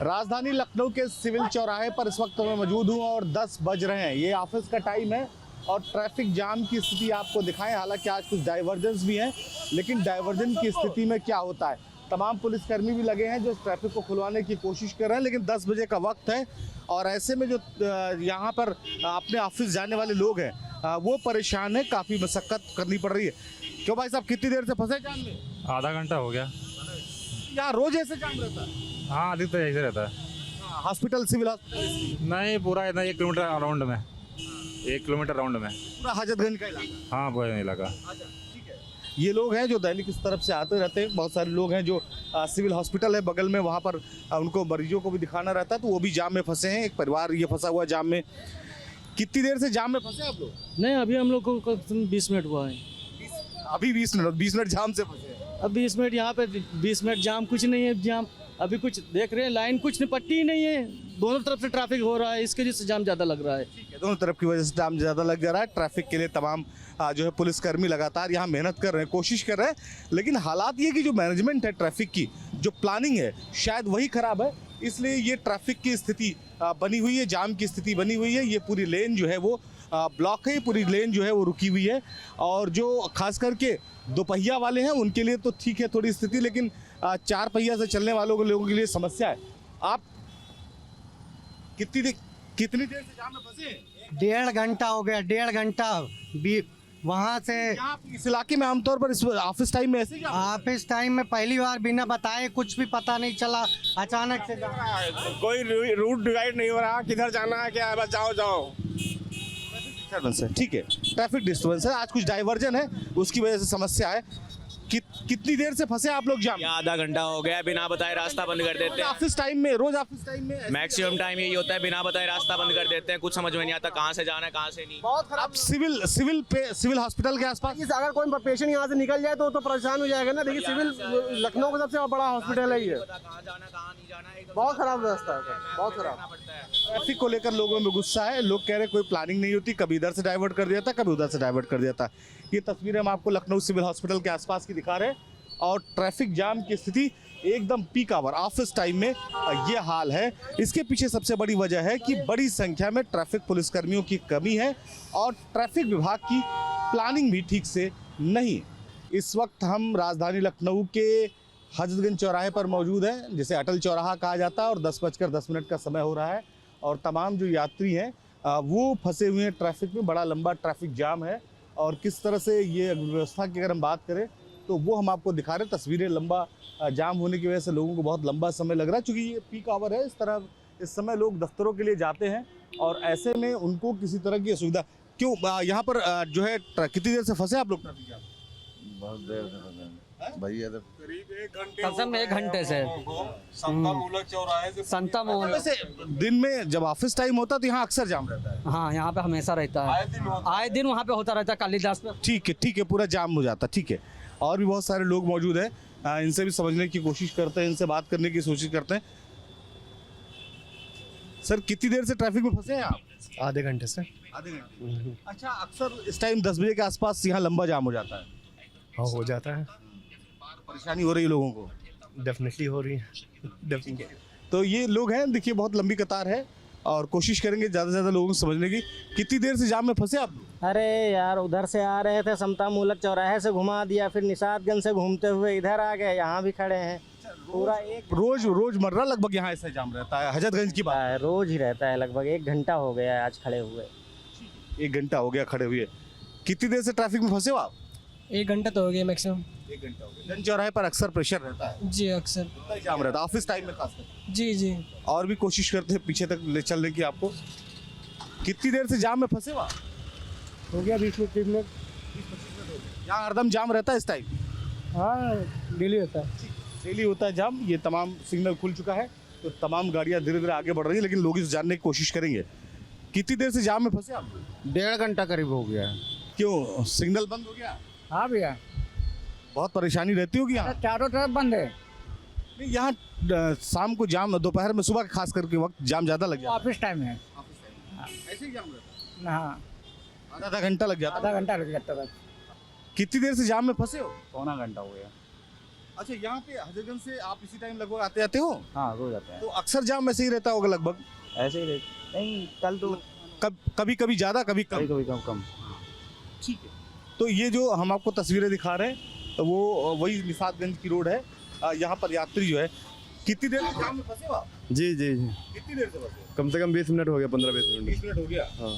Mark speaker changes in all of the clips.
Speaker 1: राजधानी लखनऊ के सिविल चौराहे पर इस वक्त मैं मौजूद हूं और 10 बज रहे हैं। ये ऑफिस का टाइम है और ट्रैफिक जाम की स्थिति आपको दिखाएं। हालांकि आज कुछ डाइवर्जेंस भी हैं, लेकिन डाइवर्जन की स्थिति में क्या होता है, तमाम पुलिसकर्मी भी लगे हैं जो ट्रैफिक को खुलवाने की कोशिश कर रहे हैं, लेकिन 10 बजे का वक्त है और ऐसे में जो यहाँ पर अपने ऑफिस जाने वाले लोग हैं वो परेशान है, काफ़ी मशक्कत करनी पड़ रही है। क्यों भाई साहब, कितनी देर से फंसे जाम में?
Speaker 2: आधा घंटा हो गया।
Speaker 1: यहाँ रोज ऐसे जाम रहता है?
Speaker 2: हाँ, अधिकतर ऐसे रहता है।
Speaker 1: हॉस्पिटल, सिविल हॉस्पिटल
Speaker 2: नहीं, पूरा इतना 1 किलोमीटर राउंड में, 1 किलोमीटर राउंड में
Speaker 1: पूरा हजरतगंज का इलाका।
Speaker 2: हाँ, पूरा नहीं लगा।
Speaker 1: अच्छा, ठीक है। ये लोग हैं जो दैनिक इस तरफ से आते रहते हैं। बहुत सारे लोग हैं जो सिविल हॉस्पिटल है बगल में, वहाँ पर उनको मरीजों को भी दिखाना रहता है, तो वो भी जाम में फंसे हैं। एक परिवार ये फंसा हुआ जाम में। कितनी देर से जाम में फंसे आप लोग?
Speaker 3: नहीं, अभी हम लोग को 20 मिनट हुआ है।
Speaker 1: अभी 20 मिनट जाम से फंसे हैं।
Speaker 3: अब 20 मिनट यहाँ पे 20 मिनट जाम, कुछ नहीं है जाम। अभी कुछ देख रहे हैं, लाइन कुछ नहीं, पट्टी ही नहीं है। दोनों तरफ से ट्रैफिक हो रहा है, इसके वजह से जाम ज़्यादा लग रहा है।
Speaker 1: दोनों तरफ की वजह से जाम ज़्यादा लग जा रहा है। ट्रैफिक के लिए तमाम जो है पुलिसकर्मी लगातार यहाँ मेहनत कर रहे हैं, कोशिश कर रहे हैं, लेकिन हालात ये कि जो मैनेजमेंट है ट्रैफिक की, जो प्लानिंग है, शायद वही खराब है। इसलिए ये ट्रैफिक की स्थिति बनी हुई है, जाम की स्थिति बनी हुई है। ये पूरी लेन जो है वो ब्लॉक है, पूरी लेन जो है वो रुकी हुई है। और जो खास करके दोपहिया वाले हैं उनके लिए तो ठीक है थोड़ी स्थिति, लेकिन 4 पहिया से चलने वालों के लोगों के लिए समस्या है। आप कितनी देर से जाम में फंसे?
Speaker 4: 1.5 घंटा हो गया, 1.5 घंटा वहाँ से।
Speaker 1: इस इलाके में आमतौर पर इस ऑफिस टाइम में ऐसे
Speaker 4: ऑफिस टाइम में पहली बार बिना बताए कुछ भी पता नहीं चला, अचानक से
Speaker 5: कोई रूट डिवाइड नहीं हो रहा, किधर जाना है क्या है, बस जाओ जाओ।
Speaker 1: ठीक है, ट्रैफिक डिस्टर्बेंस है, आज कुछ डाइवर्जन है, उसकी वजह से समस्या है। कितनी देर से फंसे आप लोग जाम?
Speaker 6: आधा घंटा हो गया, बिना बताए रास्ता बंद कर देते हैं।
Speaker 1: ऑफिस टाइम में, रोज ऑफिस टाइम में
Speaker 6: मैक्सिमम टाइम यही होता है, बिना बताए रास्ता बंद कर देते हैं। कुछ समझ में नहीं आता कहाँ से जाना है कहाँ से नहीं।
Speaker 1: बहुत खराब। आप सिविल हॉस्पिटल के आसपास
Speaker 5: अगर कोई पेशेंट यहाँ से निकल जाए तो परेशान हो जाएगा ना। देखिए, सिविल लखनऊ का सबसे बड़ा हॉस्पिटल है ये।
Speaker 6: कहाँ जाना कहाँ नहीं जाना,
Speaker 5: बहुत खराब व्यवस्था है, बहुत खराब।
Speaker 1: ट्रैफिक को लेकर लोगों में गुस्सा है। लोग कह रहे कोई प्लानिंग नहीं होती, कभी इधर से डाइवर्ट कर दिया था, कभी उधर से डाइवर्ट कर दिया था। ये तस्वीरें हम आपको लखनऊ सिविल हॉस्पिटल के आसपास की दिखा रहे हैं और ट्रैफिक जाम की स्थिति एकदम पीक आवर ऑफिस टाइम में ये हाल है। इसके पीछे सबसे बड़ी वजह है कि बड़ी संख्या में ट्रैफिक पुलिसकर्मियों की कमी है और ट्रैफिक विभाग की प्लानिंग भी ठीक से नहीं। इस वक्त हम राजधानी लखनऊ के हजरतगंज चौराहे पर मौजूद हैं, जिसे अटल चौराहा कहा जाता है, और 10:10 का समय हो रहा है और तमाम जो यात्री हैं वो फंसे हुए हैं ट्रैफिक में। बड़ा लंबा ट्रैफिक जाम है और किस तरह से ये व्यवस्था की अगर हम बात करें तो वो हम आपको दिखा रहे हैं। तस्वीरें, लंबा जाम होने की वजह से लोगों को बहुत लंबा समय लग रहा है, क्योंकि ये पीक आवर है। इस समय लोग दफ्तरों के लिए जाते हैं और ऐसे में उनको किसी तरह की असुविधा। क्यों यहाँ पर जो है कितनी देर से फंसे आप लोग ट्रैफिक जाम?
Speaker 7: बहुत देर से फंसे भैया,
Speaker 5: करीब 1 घंटे।
Speaker 3: कम से कम 1 घंटे से
Speaker 5: संतामूलक चौराहे से
Speaker 3: संतामूल।
Speaker 1: वैसे दिन में जब ऑफिस टाइम होता है तो यहाँ अक्सर जाम रहता है?
Speaker 3: हाँ, यहाँ पे हमेशा रहता है, आए दिन वहाँ पे होता रहता है, कालिदास पे।
Speaker 1: ठीक है, पूरा जाम हो जाता है। ठीक है, और भी बहुत सारे लोग मौजूद हैं, इनसे भी समझने की कोशिश करते हैं, इनसे बात करने की कोशिश करते हैं। सर, कितनी देर से ट्रैफिक में फंसे हैं आप?
Speaker 4: आधे घंटे से।
Speaker 1: आधे घंटे। अच्छा, अक्सर इस टाइम 10 बजे के आसपास यहाँ लंबा जाम हो जाता है?
Speaker 4: हाँ, हो जाता है।
Speaker 1: परेशानी हो रही है लोगों को?
Speaker 4: डेफिनेटली हो रही है।
Speaker 1: तो ये लोग हैं, देखिए बहुत लंबी कतार है और कोशिश करेंगे ज़्यादा से ज़्यादा लोगों को समझने की। कितनी देर से जाम में फंसे आप?
Speaker 8: अरे यार, उधर से आ रहे थे, समता मूलक चौराहे से घुमा दिया, फिर निषादगंज से घूमते हुए इधर आ गए, यहाँ भी खड़े हैं। पूरा एक
Speaker 1: रोजमर्रा लगभग यहाँ ऐसा जाम रहता है? हजरतगंज की बात?
Speaker 8: रोज ही रहता है, लगभग 1 घंटा हो गया है आज खड़े हुए।
Speaker 1: 1 घंटा हो गया खड़े हुए। कितनी देर से ट्रैफिक में फंसे हो आप?
Speaker 3: 1 घंटा तो हो गया मैक्सिमम।
Speaker 1: 1 घंटा हो गया। गंज चौराहे पर अक्सर प्रेशर रहता है?
Speaker 3: जी, अक्सर
Speaker 1: जाम रहता है ऑफिस टाइम में खासकर?
Speaker 3: जी।
Speaker 1: और भी कोशिश करते हैं पीछे तक ले चलने की आपको। कितनी देर से जाम में फंसे हो आप?
Speaker 4: हो गया 20 मिनट।
Speaker 1: यहाँ हरदम जाम रहता है इस टाइम?
Speaker 4: हाँ, डेली होता है।
Speaker 1: डेली होता है जाम। ये तमाम सिग्नल खुल चुका है तो तमाम गाड़ियाँ धीरे धीरे आगे बढ़ रही है, लेकिन लोग इस जानने की कोशिश करेंगे। कितनी देर से जाम में फंसे आप?
Speaker 4: 1.5 घंटा करीब हो गया।
Speaker 1: क्यों, सिग्नल बंद हो गया?
Speaker 4: हाँ भैया,
Speaker 1: बहुत परेशानी रहती होगी यहाँ?
Speaker 4: चारों तरफ बंद है।
Speaker 1: नहीं, यहाँ शाम को जाम, दोपहर में, सुबह खास करके वक्त जाम ज़्यादा लग जाता है।
Speaker 4: ऑफिस टाइम है।
Speaker 1: ऐसे ही जाम रहता है?
Speaker 4: हाँ,
Speaker 1: आधा घंटा लग जाता है?
Speaker 4: आधा घंटा लग जाता है।
Speaker 1: कितनी देर से जाम में फंसे हो?
Speaker 7: पौना घंटा हो गया।
Speaker 1: अच्छा, यहाँ पे हजरतगंज से आप इसी टाइम लगभग आते आते हो?
Speaker 8: हाँ रोज आता है,
Speaker 1: तो अक्सर जाम ऐसे ही रहता होगा लगभग?
Speaker 8: ऐसे ही रहता नहीं, कल तो
Speaker 1: कभी कभी ज्यादा, कभी कम।
Speaker 8: कभी कभी कम।
Speaker 1: ठीक है। तो ये जो हम आपको तस्वीरें दिखा रहे हैं तो वो वही निशातगंज की रोड है। यहाँ पर यात्री जो है, कितनी देर से जाम में फंसे हो आप?
Speaker 5: जी जी जी,
Speaker 1: कितनी देर से फंसे?
Speaker 5: कम से कम 20 मिनट हो गया, 15-20 मिनट।
Speaker 1: 20 मिनट हो गया।
Speaker 5: हाँ,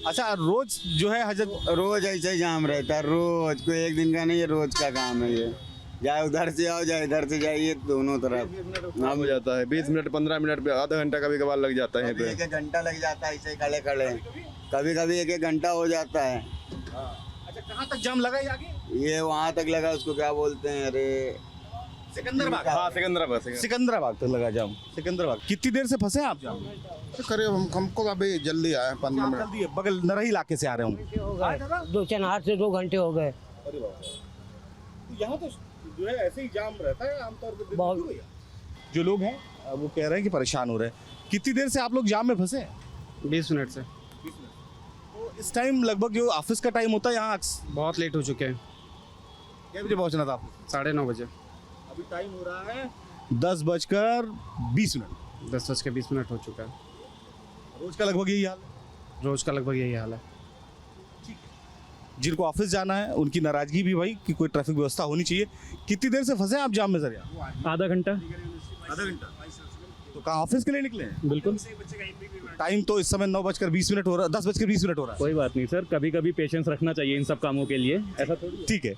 Speaker 1: अच्छा, रोज जो है हजरत
Speaker 9: रोज ऐसे ही जाम रहता है, रोज, कोई एक दिन का नहीं है, रोज का काम है ये। चाहे उधर से आओ चाहे इधर से जाइए, दोनों तरफ
Speaker 5: नाम हो जाता है। 20 मिनट 15 मिनट पे, आधा घंटा कभी कभार लग जाता है।
Speaker 9: कभी एक एक घंटा लग जाता है ऐसे खड़े खड़े, कभी कभी एक एक घंटा हो जाता है।
Speaker 1: अच्छा, कहाँ तक जाम लगा? ये आगे
Speaker 9: ये वहाँ तक लगा, उसको क्या बोलते हैं, अरे
Speaker 1: सिकंदराबाद।
Speaker 5: हाँ, सिकंदराबाद।
Speaker 1: सिकंदराबाद तक लगा जाम। सिकंदराबाद कितनी देर से फंसे हैं आप जाम?
Speaker 7: करीब हमको अभी जल्दी आए 15 मिनट।
Speaker 1: जल्दी है, बगल नरही इलाके से आ रहे होंगे।
Speaker 8: 2 घंटे हो गए।
Speaker 1: यहाँ तो जो है ऐसे ही जाम रहता है आमतौर पर।
Speaker 8: बहुत।
Speaker 1: जो लोग हैं वो कह रहे हैं कि परेशान हो रहे हैं। कितनी देर से आप लोग जाम में फंसे हैं?
Speaker 5: 20 मिनट से।
Speaker 1: तो इस टाइम लगभग जो ऑफिस का टाइम होता है यहाँ
Speaker 5: बहुत लेट हो चुके हैं।
Speaker 1: कितने बजे पहुँचना था आपको?
Speaker 5: 9:30 बजे।
Speaker 1: अभी टाइम हो रहा है 10:20 मिनट।
Speaker 5: 10:20 हो चुका है।
Speaker 1: रोज का लगभग यही हाल है।
Speaker 5: रोज का लगभग यही हाल है।
Speaker 1: जिनको ऑफिस जाना है उनकी नाराजगी भी भाई कि कोई ट्रैफिक व्यवस्था होनी चाहिए। कितनी देर से फंसे हैं आप जाम में सर? यहाँ
Speaker 5: आधा घंटा।
Speaker 1: आधा घंटा। तो कहाँ ऑफिस के लिए निकले हैं?
Speaker 5: बिल्कुल।
Speaker 1: टाइम तो इस समय 9:20 हो रहा है, 10:20 हो रहा है।
Speaker 2: कोई बात नहीं सर, कभी कभी पेशेंस रखना चाहिए इन सब कामों के लिए, ऐसा थोड़ी।
Speaker 1: ठीक है।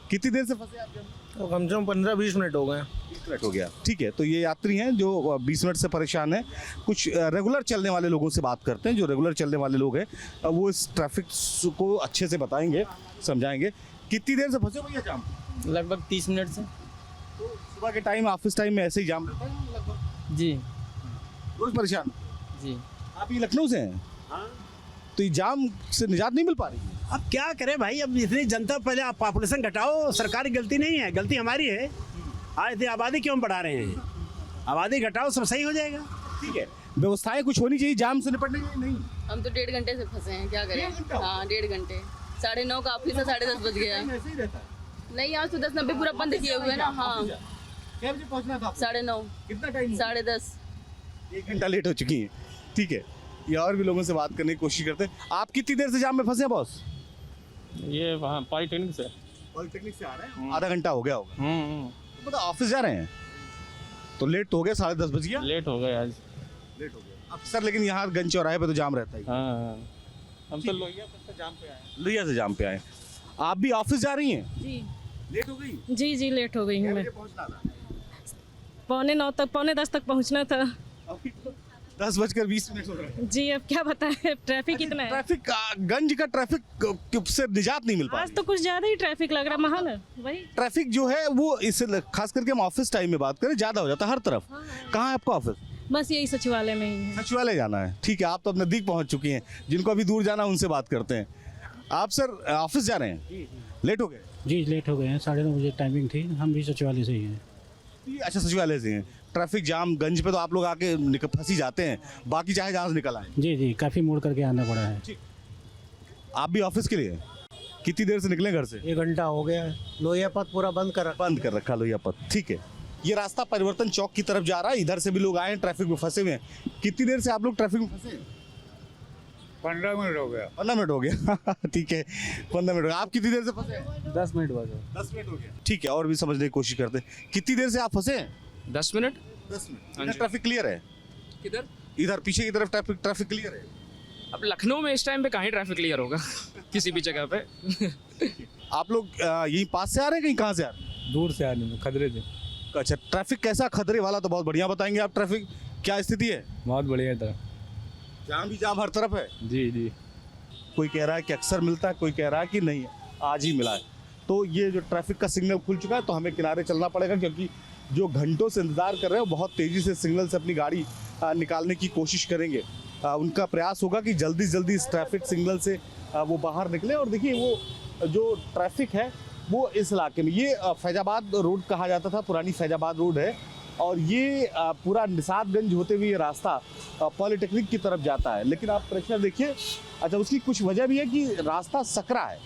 Speaker 1: कितनी देर से फंसे आप जाम?
Speaker 3: तो कम से कम 15-20 मिनट हो गए।
Speaker 1: 20 मिनट हो गया। ठीक है। तो ये यात्री हैं जो 20 मिनट से परेशान हैं। कुछ रेगुलर चलने वाले लोगों से बात करते हैं। जो रेगुलर चलने वाले लोग हैं वो इस ट्रैफिक को अच्छे से बताएंगे, समझाएंगे। कितनी देर से फंसे हो भैया जाम?
Speaker 3: लगभग 30 मिनट से।
Speaker 1: तो सुबह के टाइम, ऑफिस टाइम में ऐसे ही जाम रहता है लगभग?
Speaker 3: जी
Speaker 1: रोज परेशान?
Speaker 3: जी।
Speaker 1: आप ये लखनऊ से हैं? तो ये जाम से निजात नहीं मिल पा रही है?
Speaker 10: अब क्या करें भाई, अब इतनी जनता, पहले आप पॉपुलेशन घटाओ, सरकारी गलती नहीं है, गलती हमारी है। आज इतनी आबादी क्यों बढ़ा रहे हैं? आबादी घटाओ, सब सही हो जाएगा।
Speaker 1: ठीक है। व्यवस्थाएं कुछ होनी चाहिए जाम से निपटने के लिए। नहीं,
Speaker 11: हम तो 1.5 घंटे से फंसे हैं, क्या करें। हाँ 1.5 घंटे, 9:30 का ऑफिस है, 10:30 बज गया।
Speaker 1: ऐसे ही रहता है।
Speaker 11: नहीं, आज तो 10:90 पूरा बंद किए हुए हैं ना। हाँ,
Speaker 1: क्या बजे पहुंचना था?
Speaker 11: 9:30।
Speaker 1: कितना टाइम?
Speaker 11: 10:30।
Speaker 1: 1 घंटा लेट हो चुकी हैं। ठीक है। ये और भी लोगों से बात करने की कोशिश करते हैं। आप कितनी देर से जाम में फंसे हैं बॉस?
Speaker 2: ये वहाँ पॉलिटेक्निक से।
Speaker 1: पॉलिटेक्निक से आ रहे हैं। आधा घंटा हो गया होगा। तो मतलब ऑफिस जा रहे हैं तो लेट तो हो गया, 10:30 बज गया।
Speaker 2: लेट हो गए आज।
Speaker 1: लेट हो गया अक्सर, लेकिन यहाँ गंज चौराहे पे तो जाम रहता है।
Speaker 2: हाँ, हम तो लोहिया से जाम पे आए।
Speaker 1: लोहिया से जाम पे आए। आप भी ऑफिस जा रही हैं?
Speaker 11: जी
Speaker 1: लेट हो गई?
Speaker 11: जी जी, लेट हो गई हूँ मैं।
Speaker 1: पहुँचना था?
Speaker 11: 9:45 तक, 9:45 तक पहुँचना था।
Speaker 1: 10:20 हो रहा है।
Speaker 11: जी, अब क्या बताएं, ट्रैफिक कितना है।
Speaker 1: ट्रैफिक, गंज का ट्रैफिक से निजात नहीं मिल पा रही।
Speaker 11: तो कुछ ज्यादा ही ट्रैफिक लग रहा है, महान वही।
Speaker 1: ट्रैफिक जो है वो इस, खास करके हम ऑफिस टाइम में बात करें, ज्यादा हो जाता है हर तरफ। कहाँ है आपका ऑफिस?
Speaker 11: बस यही सचिवालय में ही है।
Speaker 1: सचिवालय जाना है। ठीक है। आप तो अब नजदीक पहुंच चुकी हैं। जिनको अभी दूर जाना है उनसे बात करते हैं। आप सर ऑफिस जा रहे हैं? लेट हो गए?
Speaker 3: जी लेट हो गए हैं, 9:30 बजे टाइमिंग थी। हम भी सचिवालय से ही हैं।
Speaker 1: अच्छा, सचिवालय से हैं। ट्रैफिक जाम गंज पे तो आप लोग आके फंस ही जाते हैं, बाकी चाहे जहाँ से निकल आए।
Speaker 3: जी जी, काफ़ी मोड़ करके आना पड़ा है।
Speaker 1: आप भी ऑफिस के लिए? कितनी देर से निकले घर से?
Speaker 4: 1 घंटा हो गया। लोहिया पथ पूरा बंद कर
Speaker 1: रखा लोहिया पथ। ठीक है। ये रास्ता परिवर्तन चौक की तरफ जा रहा है। इधर से भी लोग आए हैं, ट्रैफिक में फंसे हुए हैं। कितनी देर से आप लोग ट्रैफिक में फंसे?
Speaker 5: 15 मिनट हो गया।
Speaker 1: 15 मिनट हो गया। ठीक है, 15 मिनट हो गया। आप कितनी देर से फंसे?
Speaker 3: 10 मिनट बाद।
Speaker 1: 10 मिनट हो गया। ठीक है। और भी समझने की कोशिश करते हैं। कितनी देर से आप फंसे हैं?
Speaker 2: 10 मिनट।
Speaker 1: 10 मिनट। ट्रैफिक क्लियर है?
Speaker 2: किधर?
Speaker 1: इधर पीछे की तरफ ट्रैफिक क्लियर है?
Speaker 2: अब लखनऊ में इस टाइम पे कहीं ट्रैफिक क्लियर होगा किसी भी जगह पे।
Speaker 1: आप लोग यहीं पास से आ रहे हैं, कहीं कहाँ से आ रहे हैं?
Speaker 5: दूर से आने में, खतरे से।
Speaker 1: अच्छा, ट्रैफिक कैसा? खतरे वाला तो बहुत बढ़िया बताएंगे आप। ट्रैफिक क्या स्थिति है?
Speaker 5: बहुत बढ़िया था।
Speaker 1: जहाँ भी जाम हर तरफ है।
Speaker 5: जी जी।
Speaker 1: कोई कह रहा है कि अक्सर मिलता है, कोई कह रहा है कि नहीं आज ही मिला है। तो ये जो ट्रैफिक का सिग्नल खुल चुका है तो हमें किनारे चलना पड़ेगा, क्योंकि जो घंटों से इंतजार कर रहे हैं बहुत तेज़ी से सिग्नल से अपनी गाड़ी निकालने की कोशिश करेंगे। उनका प्रयास होगा कि जल्दी से जल्दी इस ट्रैफिक सिग्नल से वो बाहर निकले। और देखिए वो जो ट्रैफिक है वो इस इलाके में, ये फैजाबाद रोड कहा जाता था, पुरानी फैजाबाद रोड है। और ये पूरा निशातगंज होते हुए ये रास्ता पॉलिटेक्निक की तरफ जाता है। लेकिन आप प्रेशर देखिए। अच्छा, उसकी कुछ वजह भी है कि रास्ता सकरा है।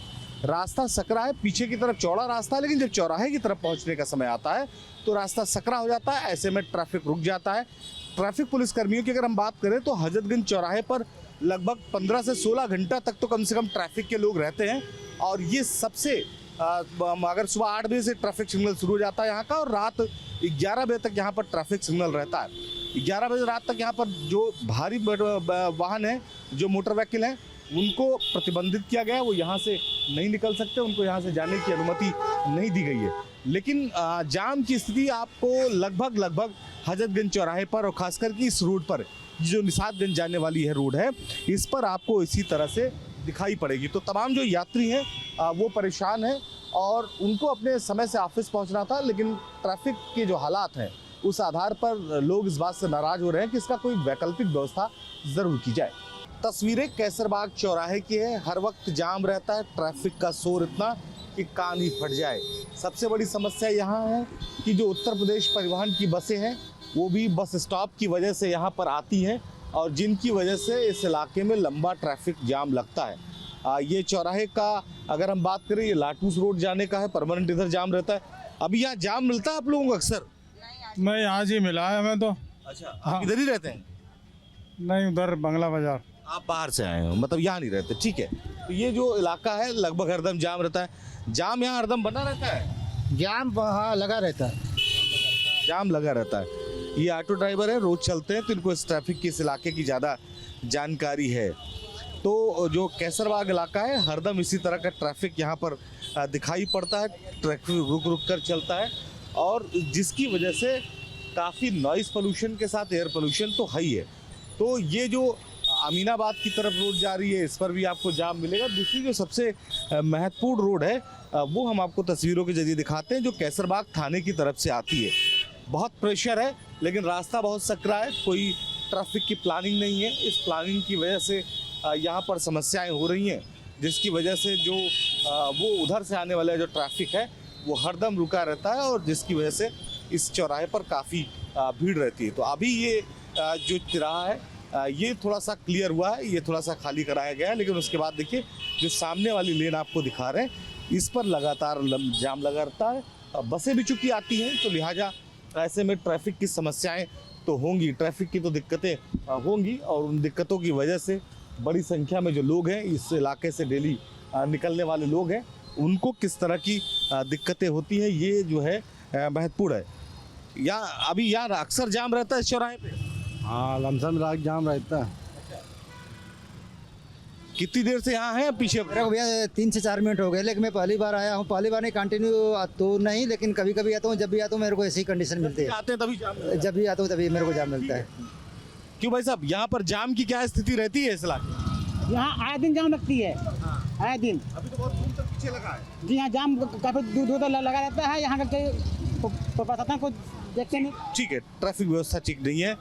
Speaker 1: रास्ता सकरा है, पीछे की तरफ चौड़ा रास्ता है, लेकिन जब चौराहे की तरफ पहुंचने का समय आता है तो रास्ता सकरा हो जाता है। ऐसे में ट्रैफिक रुक जाता है। ट्रैफिक पुलिस कर्मियों की अगर हम बात करें तो हजरतगंज चौराहे पर लगभग 15 से 16 घंटा तक तो कम से कम ट्रैफिक के लोग रहते हैं। और ये सबसे अगर सुबह 8 बजे से ट्रैफिक सिग्नल शुरू हो जाता है यहाँ का, और रात 11 बजे तक यहाँ पर ट्रैफिक सिग्नल रहता है। 11 बजे रात तक यहाँ पर जो भारी वाहन है, जो मोटर व्हीकल हैं, उनको प्रतिबंधित किया गया है। वो यहाँ से नहीं निकल सकते, उनको यहाँ से जाने की अनुमति नहीं दी गई है। लेकिन जाम की स्थिति आपको लगभग हजरतगंज चौराहे पर और खासकर कि इस रोड पर, जो निसादगंज जाने वाली है रोड है, इस पर आपको इसी तरह से दिखाई पड़ेगी। तो तमाम जो यात्री हैं वो परेशान हैं और उनको अपने समय से ऑफिस पहुंचना था, लेकिन ट्रैफिक के जो हालात हैं उस आधार पर लोग इस बात से नाराज हो रहे हैं कि इसका कोई वैकल्पिक व्यवस्था ज़रूर की जाए। तस्वीरें कैसरबाग चौराहे की है। हर वक्त जाम रहता है, ट्रैफिक का शोर इतना कि कान ही फट जाए। सबसे बड़ी समस्या यहाँ है कि जो उत्तर प्रदेश परिवहन की बसें हैं वो भी बस स्टॉप की वजह से यहाँ पर आती हैं, और जिनकी वजह से इस इलाके में लंबा ट्रैफिक जाम लगता है। ये चौराहे का अगर हम बात करें, ये लाटूस रोड जाने का है, परमानेंट इधर जाम रहता है। अभी यहाँ जाम मिलता है आप लोगों को अक्सर?
Speaker 12: नहीं, आज ही मिला है हमें तो।
Speaker 1: अच्छा, आप इधर ही रहते हैं?
Speaker 12: नहीं, उधर बंगला बाजार।
Speaker 1: आप बाहर से आए हो, मतलब यहाँ नहीं रहते, ठीक है। तो ये जो इलाका है लगभग हरदम जाम रहता है। जाम यहाँ हरदम बना रहता है?
Speaker 4: जाम हाँ लगा रहता है।
Speaker 1: जाम लगा रहता है। ये ऑटो ड्राइवर है, रोज चलते हैं, तो इनको इस ट्रैफिक की, इस इलाके की ज़्यादा जानकारी है। तो जो कैसरबाग इलाका है, हरदम इसी तरह का ट्रैफिक यहाँ पर दिखाई पड़ता है। ट्रैफिक रुक रुक कर चलता है, और जिसकी वजह से काफ़ी नॉइज़ पोल्यूशन के साथ एयर पोल्यूशन तो है ही है। तो ये जो अमीनाबाद की तरफ रोड जा रही है, इस पर भी आपको जाम मिलेगा। दूसरी जो सबसे महत्वपूर्ण रोड है वो हम आपको तस्वीरों के जरिए दिखाते हैं, जो कैसरबाग थाने की तरफ से आती है। बहुत प्रेशर है, लेकिन रास्ता बहुत सकरा है, कोई ट्रैफिक की प्लानिंग नहीं है। इस प्लानिंग की वजह से यहाँ पर समस्याएं हो रही हैं, जिसकी वजह से जो वो उधर से आने वाला जो ट्रैफिक है वो हरदम रुका रहता है, और जिसकी वजह से इस चौराहे पर काफ़ी भीड़ रहती है। तो अभी ये जो तिराहा है ये थोड़ा सा क्लियर हुआ है, ये थोड़ा सा खाली कराया गया है, लेकिन उसके बाद देखिए जो सामने वाली लेन आपको दिखा रहे हैं, इस पर लगातार जाम लगा रहता है। बसें भी चूँकि आती हैं, तो लिहाजा ऐसे में ट्रैफिक की समस्याएं तो होंगी, ट्रैफिक की तो दिक्कतें होंगी, और उन दिक्कतों की वजह से बड़ी संख्या में जो लोग हैं, इस इलाके से डेली निकलने वाले लोग हैं, उनको किस तरह की दिक्कतें होती हैं, ये जो है महत्वपूर्ण है। अभी यहाँ अक्सर जाम रहता है इस चौराहे पे?
Speaker 3: हाँ, लमसम रात जाम रहता है।
Speaker 1: कितनी देर से यहाँ है पीछे?
Speaker 4: मेरे को भैया 3 से 4 मिनट हो गए, लेकिन मैं पहली बार आया हूँ। पहली बार नहीं, कंटिन्यू तो नहीं, लेकिन कभी कभी आता हूँ। जब भी आता हूँ मेरे को ऐसी कंडीशन मिलती है।
Speaker 1: आते हैं तभी जाम?
Speaker 4: जब भी आता हूँ तभी मेरे को जाम मिलता है।
Speaker 1: क्यों भाई साहब, यहाँ पर जाम की क्या स्थिति रहती है इस इलाके?
Speaker 5: यहाँ आए दिन जाम लगती है, आए दिन।
Speaker 1: अभी तो बहुत दूर तक पीछे लगा है।
Speaker 5: जी हाँ, जाम काफी दूर तक लगा रहता है। यहाँ का प्रशासन को देखते नहीं।
Speaker 1: ठीक है, ट्रैफिक व्यवस्था ठीक नहीं है।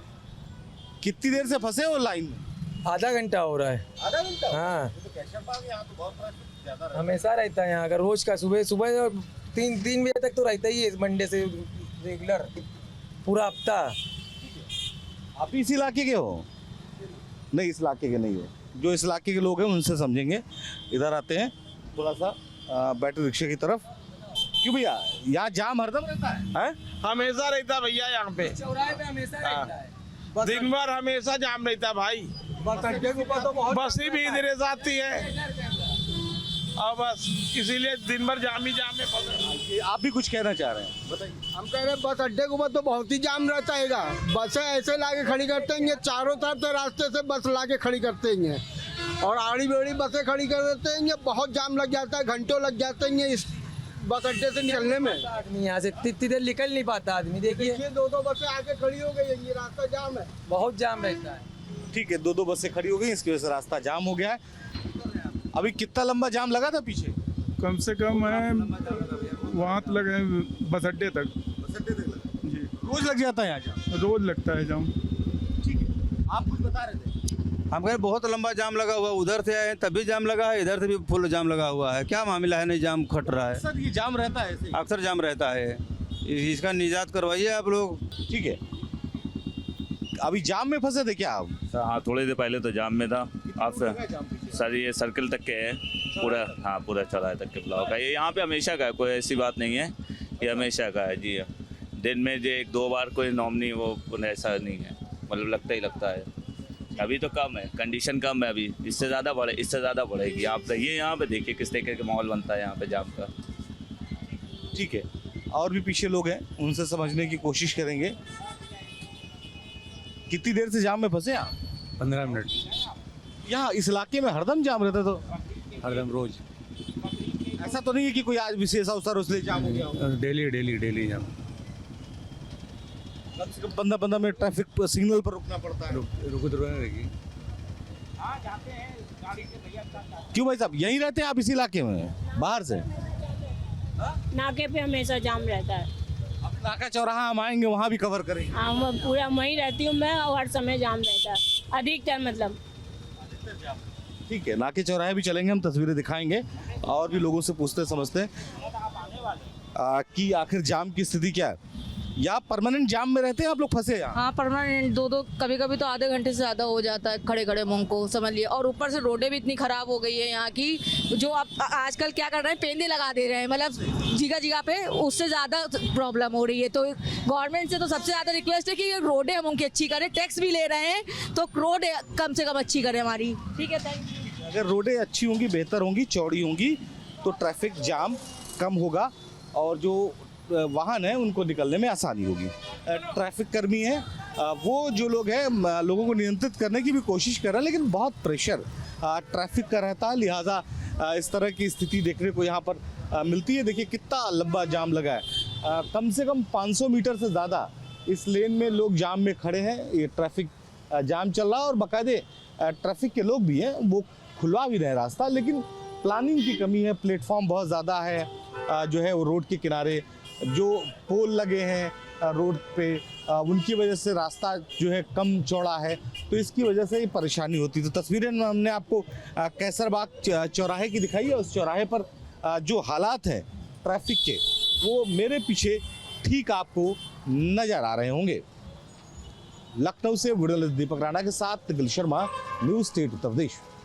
Speaker 1: कितनी देर से फंसे हो लाइन में?
Speaker 3: आधा घंटा हो रहा है।
Speaker 1: आधा घंटा?
Speaker 3: हाँ,
Speaker 1: तो कैसरबाग यहाँ तो बहुत ट्रैफिक ज़्यादा रहता है।
Speaker 3: हमेशा रहता है यहाँ का, रोज का सुबह 3 बजे तक तो रहता ही है, मंडे से रेगुलर पूरा हफ्ता।
Speaker 1: आप इस इलाके के हो? नहीं, इस इलाके के नहीं हो। जो इस इलाके के लोग हैं उनसे समझेंगे। इधर आते हैं थोड़ा सा बैटरी रिक्शे की तरफ। क्यों भैया, यहाँ जाम हरदम रहता है?
Speaker 12: हमेशा रहता भैया, यहाँ पे
Speaker 3: चौराहे पे हमेशा रहता है।
Speaker 12: दिन भर हमेशा जाम रहता है भाई। बसें भी इधर से आती है, और बस इसीलिए दिन भर जाम ही जाम है।
Speaker 1: आप भी कुछ कहना चाह रहे हैं, बताइए।
Speaker 5: हम कह रहे हैं बस अड्डे के ऊपर तो बहुत ही जाम रहता है। बसें ऐसे लाके खड़ी करते हैं, चारों तरफ से रास्ते से बस लाके खड़ी करते हैं, और आड़ी बेड़ी बसें खड़ी कर देते हैं। बहुत जाम लग जाता है, घंटों लग जाते हैं इस बस अड्डे से निकलने में।
Speaker 3: आदमी यहाँ से इतनी देर निकल नहीं पाता आदमी। देखिए
Speaker 5: 2 बसें आके खड़ी हो गई है, ये रास्ता जाम है,
Speaker 3: बहुत जाम रहता है।
Speaker 1: ठीक है, 2 बसें खड़ी हो गई, इसकी वजह से रास्ता जाम हो गया है। अभी कितना लंबा जाम लगा था पीछे?
Speaker 12: कम से कम है वहाँ तक लगे, बस अड्डे तक। जी,
Speaker 1: रोज लग जाता है यहाँ जाम?
Speaker 12: रोज लगता है जाम।
Speaker 1: ठीक है, आप कुछ बता रहे थे?
Speaker 9: हम कह बहुत लंबा जाम लगा हुआ, उधर से आए तभी जाम लगा है, इधर से भी फुल जाम लगा हुआ है। क्या मामला है, नहीं जाम खट रहा है?
Speaker 1: सर ये जाम रहता है ऐसे ही?
Speaker 9: अक्सर जाम रहता है, इसका निजात करवाइए आप लोग।
Speaker 1: ठीक है, अभी जाम में फंसे थे क्या आप?
Speaker 6: हाँ, थोड़ी देर पहले तो जाम में था। आप सर ये सर्किल तक के है, पूरा, हाँ पूरा चौराहे तक के ब्लॉक है। ये यहाँ पे हमेशा का है, कोई ऐसी बात नहीं है, ये हमेशा का है जी। दिन में जो 1-2 बार कोई नॉमनी वो ऐसा नहीं है, मतलब लगता ही लगता है। अभी तो कम है, कंडीशन कम है अभी, इससे ज़्यादा बढ़ेगी। आप रहिए यहाँ पे, देखिए किस तरीके का माहौल बनता है यहाँ पे जाम का।
Speaker 1: ठीक है, और भी पीछे लोग हैं, उनसे समझने की कोशिश करेंगे। कितनी देर से जाम में फंसे आप?
Speaker 3: 15 मिनट
Speaker 1: यहाँ इस इलाके में हरदम जाम रहता, तो
Speaker 3: हरदम रोज
Speaker 1: ऐसा तो नहीं है कि कोई आज विशेष अवसर उसलिए जाम हो गया हो?
Speaker 3: डेली जाम।
Speaker 1: कम से कम 15 मिनट ट्रैफिक सिग्नल पर रुकना पड़ता है।
Speaker 3: रुको तो रहेगी।
Speaker 1: क्यों भाई साहब, यहीं रहते हैं आप इस इलाके में, बाहर से?
Speaker 11: नाके पे हमेशा जाम रहता है।
Speaker 1: अब नाका चौराहा हम आएंगे, वहाँ भी कवर करेंगे।
Speaker 11: हाँ, पूरा वहीं रहती हूँ मैं, और हर समय जाम रहता है, अधिकतर मतलब।
Speaker 1: ठीक है, नाके चौराहे भी चलेंगे, हम तस्वीरें दिखाएंगे और भी लोगों से पूछते समझते कि आखिर जाम की स्थिति क्या है। या परमानेंट जाम में रहते हैं आप लोग, फंसे यहाँ?
Speaker 11: हाँ, परमानेंट 2-2 कभी तो आधे घंटे से ज़्यादा हो जाता है खड़े मुंह को, समझ लिए। और ऊपर से रोडें भी इतनी ख़राब हो गई है यहाँ की, जो आप आजकल क्या कर रहे हैं, पेंदे लगा दे रहे हैं, मतलब जगह पे, उससे ज़्यादा प्रॉब्लम हो रही है। तो गवर्नमेंट से तो सबसे ज़्यादा रिक्वेस्ट है कि रोडें हम उनकी अच्छी करें, टैक्स भी ले रहे हैं तो रोड कम से कम अच्छी करें हमारी। ठीक है, थैंक यू।
Speaker 1: अगर रोडें अच्छी होंगी, बेहतर होंगी, चौड़ी होंगी, तो ट्रैफिक जाम कम होगा और जो वाहन है उनको निकलने में आसानी होगी। ट्रैफिक कर्मी है, वो जो लोग हैं लोगों को नियंत्रित करने की भी कोशिश कर रहे हैं, लेकिन बहुत प्रेशर ट्रैफिक का रहता है, लिहाजा इस तरह की स्थिति देखने को यहाँ पर मिलती है। देखिए कितना लंबा जाम लगा है, कम से कम 500 मीटर से ज़्यादा इस लेन में लोग जाम में खड़े हैं। ये ट्रैफिक जाम चल रहा है और बाकायदे ट्रैफिक के लोग भी हैं, वो खुलवा भी रहे रास्ता, लेकिन प्लानिंग की कमी है। प्लेटफॉर्म बहुत ज़्यादा है, जो है वो रोड के किनारे जो पोल लगे हैं रोड पे, उनकी वजह से रास्ता जो है कम चौड़ा है, तो इसकी वजह से ये परेशानी होती है। तो तस्वीरें हमने आपको कैसरबाग चौराहे की दिखाई है। उस चौराहे पर जो हालात हैं ट्रैफिक के, वो मेरे पीछे ठीक आपको नज़र आ रहे होंगे। लखनऊ से वीडियो दीपक राणा के साथ निखिल शर्मा, न्यूज़ 8 उत्तर प्रदेश।